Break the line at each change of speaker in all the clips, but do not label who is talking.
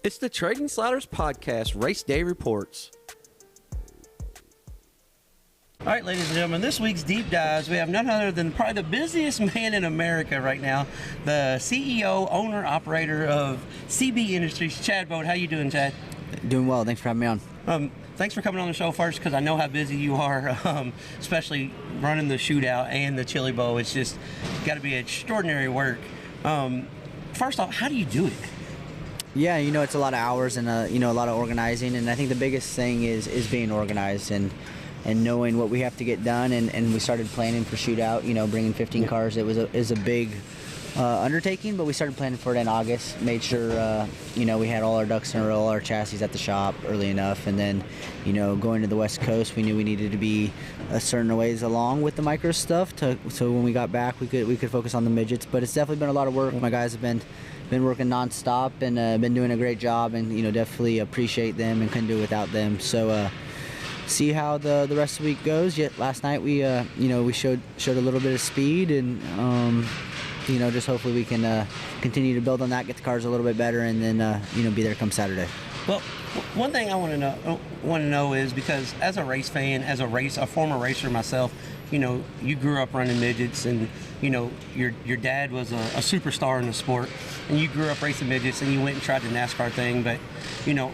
It's the Trading Sliders Podcast, Race Day Reports. All right, ladies and gentlemen, this week's Deep Dives, we have none other than probably the busiest man in America right now, the CEO, owner, operator of CB Industries, Chad Boat. How you doing, Chad?
Doing well. Thanks for having me on.
Thanks for coming on the show first, because I know how busy you are, especially running the shootout and the chili bowl. It's just got to be extraordinary work. First off, how do you do it?
Yeah, it's a lot of hours and a lot of organizing, and I think the biggest thing is being organized and knowing what we have to get done. And we started planning for shootout. Bringing 15 cars. It is a big undertaking, but we started planning for it in August. Made sure we had all our ducks in a row, all our chassis at the shop early enough, and then going to the West Coast, we knew we needed to be a certain ways along with the micro stuff so when we got back we could focus on the midgets. But it's definitely been a lot of work. My guys have been working nonstop and been doing a great job, and definitely appreciate them and couldn't do it without them. So see how the rest of the week goes. Yet last night we we showed a little bit of speed, and just hopefully we can continue to build on that, get the cars a little bit better, and then be there come Saturday.
Well, one thing I want to know is, because as a race fan, as a former racer myself, you grew up running midgets, and your dad was a superstar in the sport, and you grew up racing midgets, and you went and tried the NASCAR thing. But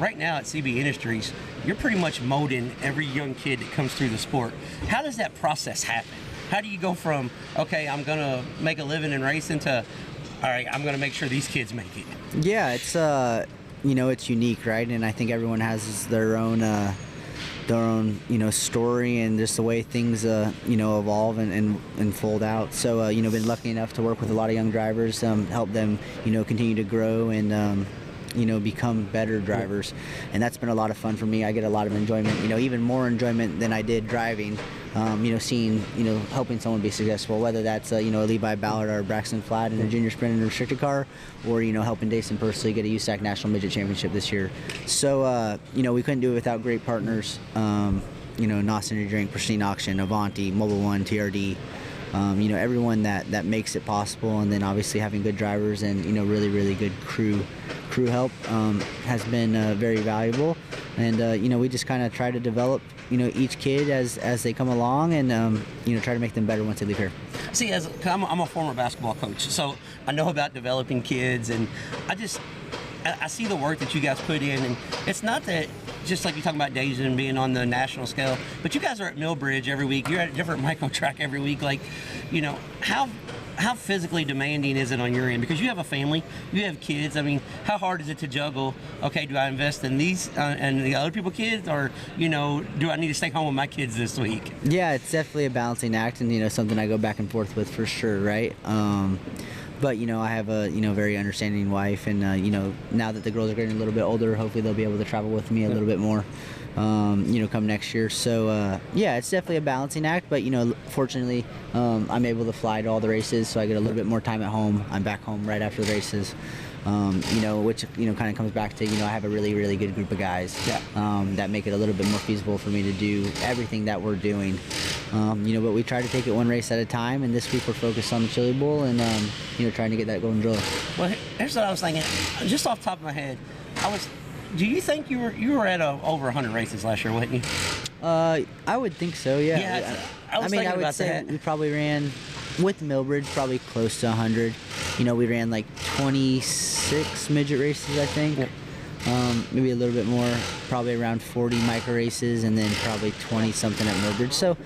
right now at CB Industries, you're pretty much molding every young kid that comes through the sport. How does that process happen? How do you go from, okay, I'm gonna make a living in racing, to, all right, I'm gonna make sure these kids make it?
Yeah, it's it's unique, right? And I think everyone has their own story, and just the way things evolve and fold out. So been lucky enough to work with a lot of young drivers, help them continue to grow and become better drivers, and that's been a lot of fun for me. I get a lot of enjoyment, even more enjoyment than I did driving, seeing, helping someone be successful, whether that's a Levi Ballard or Braxton Flatt in a junior sprint and restricted car, or helping Dason Pursley get a USAC National Midget Championship this year. So we couldn't do it without great partners, NOS Energy Drink, Pristine Auction, Avanti, Mobile One, TRD, everyone that makes it possible, and then obviously having good drivers and really good crew help has been very valuable. And we just kind of try to develop each kid as they come along, and try to make them better once they leave here.
See, I'm a former basketball coach, so I know about developing kids, and I see the work that you guys put in. And it's not that, just like you're talking about Dason and being on the national scale, but you guys are at Millbridge every week. You're at a different micro track every week. Like, how physically demanding is it on your end? Because you have a family, you have kids. I mean, how hard is it to juggle, okay, do I invest in these and the other people's kids, or, do I need to stay home with my kids this week?
Yeah, it's definitely a balancing act, and, something I go back and forth with for sure, right? But, I have a, very understanding wife, and, now that the girls are getting a little bit older, hopefully they'll be able to travel with me a little bit more, come next year. So, yeah, it's definitely a balancing act, but, fortunately, I'm able to fly to all the races, so I get a little bit more time at home. I'm back home right after the races, which, kind of comes back to, I have a really good group of guys that make it a little bit more feasible for me to do everything that we're doing. But we try to take it one race at a time, and this week we're focused on the Chili Bowl and, trying to get that golden drill.
Well, here's what I was thinking, just off the top of my head. Do you think you were at over 100 races last year, wasn't you?
I would think so, yeah.
Yeah, I would say
we probably ran, with Millbridge, probably close to 100. We ran like 26 midget races, I think. Yep. Maybe a little bit more, probably around 40 micro races, and then probably 20 something at Millbridge. So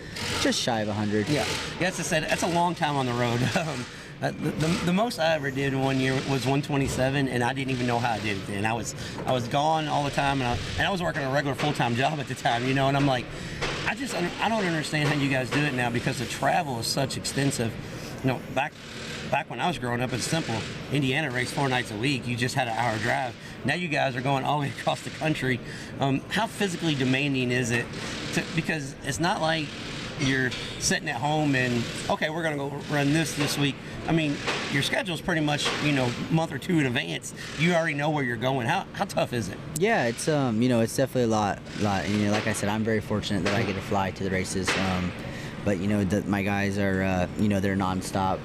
just shy of 100.
Yeah, that's a long time on the road. The most I ever did in 1 year was 127, and I didn't even know how I did it then. I was gone all the time, and I was working a regular full-time job at the time, and I'm like, I don't understand how you guys do it now, because the travel is such extensive. Back when I was growing up, it's simple. Indiana raced 4 nights a week. You just had an hour drive. Now you guys are going all the way across the country. How physically demanding is it? Because it's not like you're sitting at home and, okay, we're going to go run this week. I mean, your schedule's pretty much, month or two in advance. You already know where you're going. How tough is it?
Yeah, it's it's definitely a lot. And, like I said, I'm very fortunate that I get to fly to the races. but my guys are they're nonstop,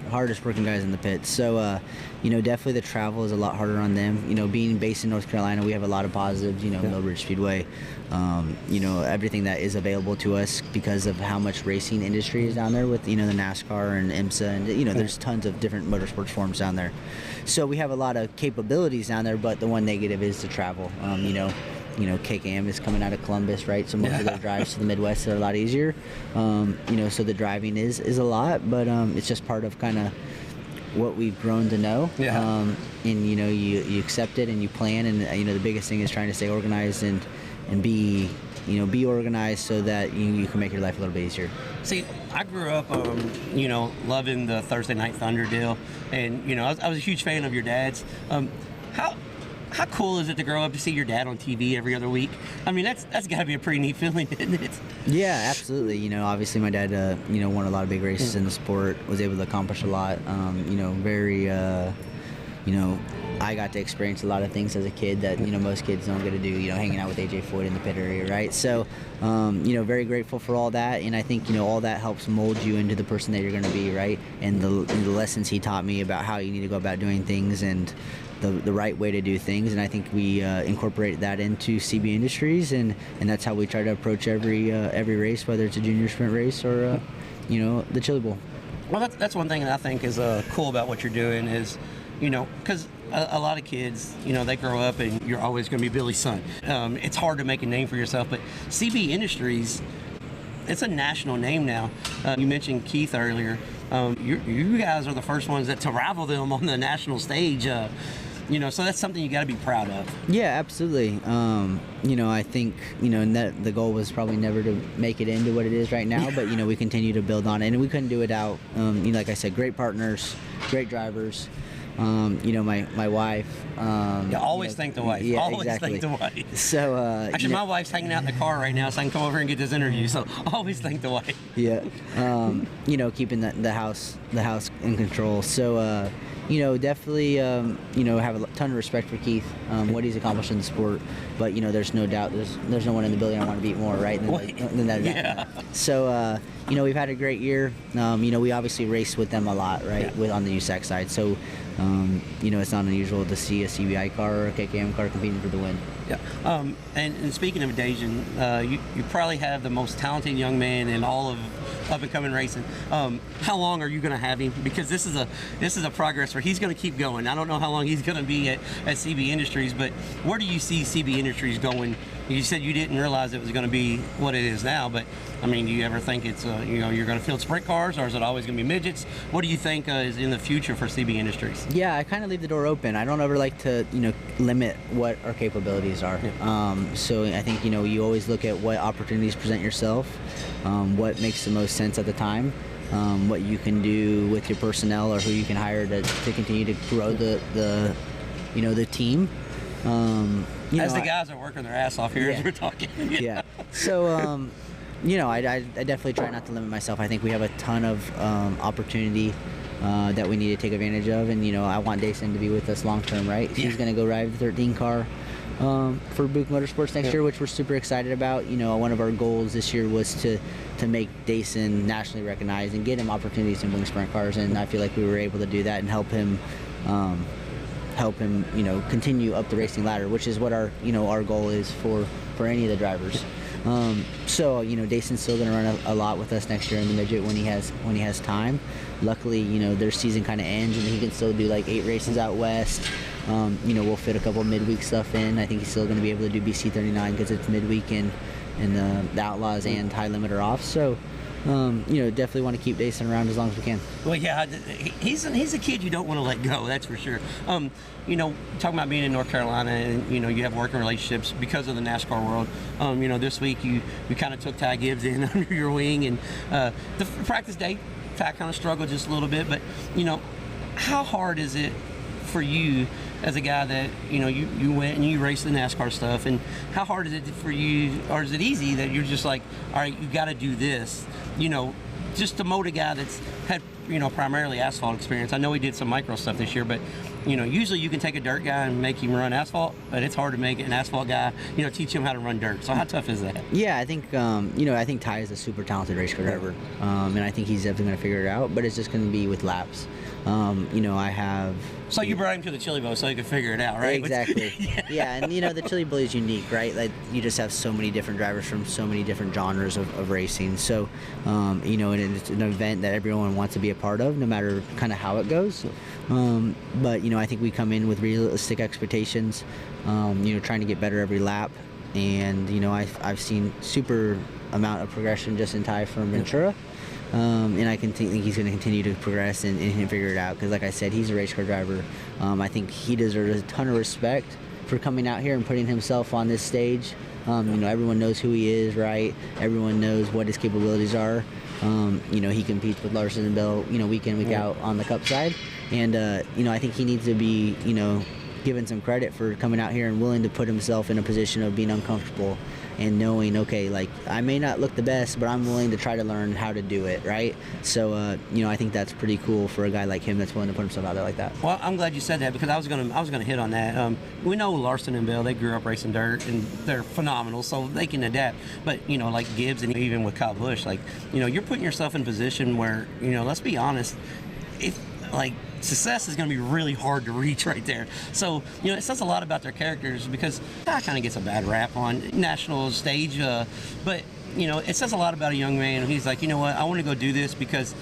hardest working guys in the pit. So definitely the travel is a lot harder on them. Being based in North Carolina, we have a lot of positives. Mill Ridge Speedway, everything that is available to us because of how much racing industry is down there with the NASCAR and IMSA, and there's tons of different motorsports forms down there. So we have a lot of capabilities down there, but the one negative is the travel. KKM is coming out of Columbus, right? So most of their drives to the Midwest are a lot easier. So the driving is a lot, but it's just part of kind of what we've grown to know. And you accept it and you plan, and the biggest thing is trying to stay organized and be organized so that you can make your life a little bit easier.
See, I grew up, loving the Thursday Night Thunder deal, and I was a huge fan of your dad's. How cool is it to grow up to see your dad on TV every other week? I mean, that's got to be a pretty neat feeling, isn't it?
Yeah, absolutely. Obviously my dad, won a lot of big races in the sport, was able to accomplish a lot. I got to experience a lot of things as a kid that, most kids don't get to do, hanging out with AJ Foyt in the pit area, right? So, very grateful for all that. And I think, all that helps mold you into the person that you're going to be, right? And the lessons he taught me about how you need to go about doing things and the right way to do things, and I think we incorporate that into CB Industries, and that's how we try to approach every race, whether it's a junior sprint race or the Chili Bowl.
Well, that's one thing that I think is cool about what you're doing is, because a lot of kids, they grow up and you're always going to be Billy's son. It's hard to make a name for yourself, but CB Industries, it's a national name now. You mentioned Keith earlier. You guys are the first ones to rival them on the national stage. So that's something you got to be proud of. Yeah,
absolutely. I think, the goal was probably never to make it into what it is right now, but, we continue to build on it, and we couldn't do it out. Like I said, great partners, great drivers. My wife.
Always thank the wife.
Yeah,
always
exactly.
thank the wife.
So
actually, my wife's hanging out in the car right now, so I can come over and get this interview. So always thank the wife.
Yeah. Keeping the house in control. So definitely have a ton of respect for Keith, what he's accomplished in the sport. But there's no doubt there's no one in the building I want to beat more, right? Than that.
Yeah.
So we've had a great year. We obviously race with them a lot, right?
Yeah.
On the USAC side. So it's not unusual to see a CBI car or a KKM car competing for the win.
Yeah. And speaking of Dajan, you probably have the most talented young man in all of up-and-coming racing. How long are you going to have him? Because this is a progress where he's going to keep going. I don't know how long he's going to be at CB Industries, but where do you see CB Industries going? You said you didn't realize it was going to be what it is now, but I mean, do you ever think it's you're going to field sprint cars, or is it always going to be midgets? What do you think is in the future for CB Industries?
Yeah, I kind of leave the door open. I don't ever like to limit what our capabilities are. Yeah. So I think you always look at what opportunities present yourself, what makes the most sense at the time, what you can do with your personnel or who you can hire to continue to grow the team.
As the guys are working their ass off here as we're talking.
Yeah. So, I definitely try not to limit myself. I think we have a ton of opportunity that we need to take advantage of, and I want Dason to be with us long term, right? Yeah. He's going to go ride the 13 car for Buick Motorsports next year, which we're super excited about. One of our goals this year was to make Dason nationally recognized and get him opportunities in Wing Sprint cars, and I feel like we were able to do that and help him continue up the racing ladder, which is what our goal is for any of the drivers. So Dason's still going to run a lot with us next year in the midget when he has time. Luckily, their season kind of ends and he can still do like 8 races out west. We'll fit a couple midweek stuff in. I think he's still going to be able to do BC 39 because it's midweek and the Outlaws and High Limit are off. So definitely want to keep Dason around as long as we can.
Well, yeah, he's a kid you don't want to let go, that's for sure. Talking about being in North Carolina and, you have working relationships because of the NASCAR world. This week you kind of took Ty Gibbs in under your wing, and the practice day, Ty kind of struggled just a little bit, but, how hard is it for you as a guy that, you went and you raced the NASCAR stuff, and how hard is it for you, or is it easy that you're just like, all right, you got to do this, just to mold a guy that's had primarily asphalt experience. I know he did some micro stuff this year, but usually you can take a dirt guy and make him run asphalt, but it's hard to make an asphalt guy, teach him how to run dirt. So how tough is that?
Yeah, I think I think Ty is a super talented race car driver, and I think he's definitely going to figure it out. But it's just going to be with laps. I have.
So you brought him to the Chili Bowl so he could figure it out, right?
Exactly. Yeah, and the Chili Bowl is unique, right? Like you just have so many different drivers from so many different genres of racing. So, and it's an event that everyone wants to be a part of, no matter kind of how it goes. But I think we come in with realistic expectations. Trying to get better every lap, and I've seen super amount of progression just in Ty from Ventura. And I think he's going to continue to progress and figure it out because, like I said, he's a race car driver. I think he deserves a ton of respect for coming out here and putting himself on this stage. Everyone knows who he is, right? Everyone knows what his capabilities are. He competes with Larson and Bell, week in, week out on the Cup side. And, I think he needs to be, given some credit for coming out here and willing to put himself in a position of being uncomfortable and knowing, okay, like I may not look the best, but I'm willing to try to learn how to do it, right? So, I think that's pretty cool for a guy like him that's willing to put himself out there like that.
Well, I'm glad you said that because I was gonna hit on that. We know Larson and Bell, they grew up racing dirt and they're phenomenal, so they can adapt. But like Gibbs and even with Kyle Busch, like you're putting yourself in a position where let's be honest, success is going to be really hard to reach right there. So, it says a lot about their characters because that kind of gets a bad rap on national stage. But, it says a lot about a young man. He's like, what, I want to go do this because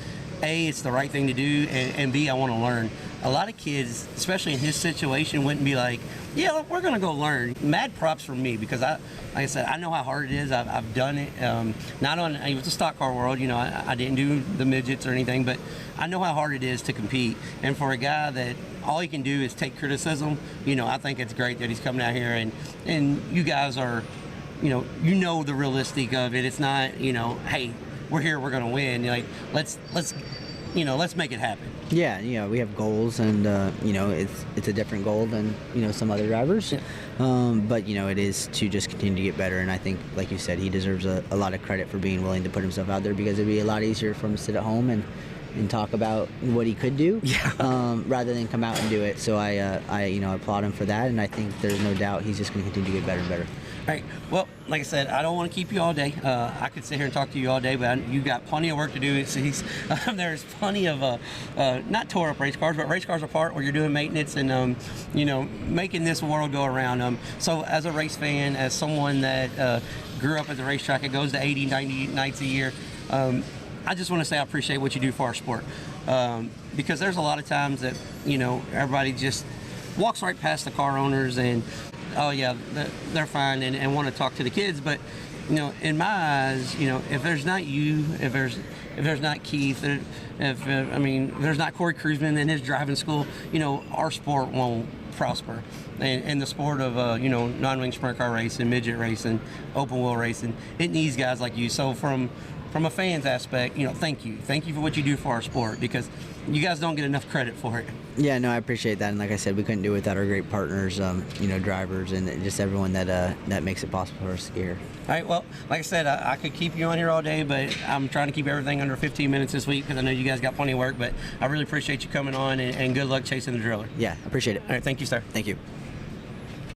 A, it's the right thing to do, and B, I want to learn. A lot of kids, especially in his situation, wouldn't be like, yeah, we're going to go learn. Mad props from me because like I said, I know how hard it is. I've done it. Not on, it was the stock car world, I didn't do the midgets or anything, but I know how hard it is to compete. And for a guy that all he can do is take criticism, I think it's great that he's coming out here and you guys are, the realistic of it. It's not, hey, we're here, we're going to win. Let's make it happen.
Yeah, we have goals, and it's a different goal than some other drivers. Yeah. But it is to just continue to get better, and I think, like you said, he deserves a lot of credit for being willing to put himself out there because it'd be a lot easier for him to sit at home and talk about what he could do, rather than come out and do it. So I applaud him for that, and I think there's no doubt he's just going to continue to get better and better.
All right. Well, like I said, I don't want to keep you all day. I could sit here and talk to you all day, but you got plenty of work to do. There's plenty of not tore up race cars, but race cars apart where you're doing maintenance and making this world go around. So as a race fan, as someone that grew up at the racetrack, it goes to 80, 90 nights a year. I just want to say I appreciate what you do for our sport, because there's a lot of times that everybody just walks right past the car owners and oh yeah, they're fine and want to talk to the kids, but in my eyes, if there's not you, if there's not Keith, if there's not Corey Cruzman in his driving school, our sport won't prosper. And the sport of non-wing sprint car racing, midget racing, open wheel racing, it needs guys like you. So from a fan's aspect, thank you for what you do for our sport because you guys don't get enough credit for it.
Yeah, no, I appreciate that, and like I said, we couldn't do it without our great partners, drivers, and just everyone that makes it possible for us to get here.
All right, well, like I said, I could keep you on here all day, but I'm trying to keep everything under 15 minutes this week because I know you guys got plenty of work, but I really appreciate you coming on, and good luck chasing the driller.
Yeah, appreciate it.
All right, thank you, sir.
Thank you.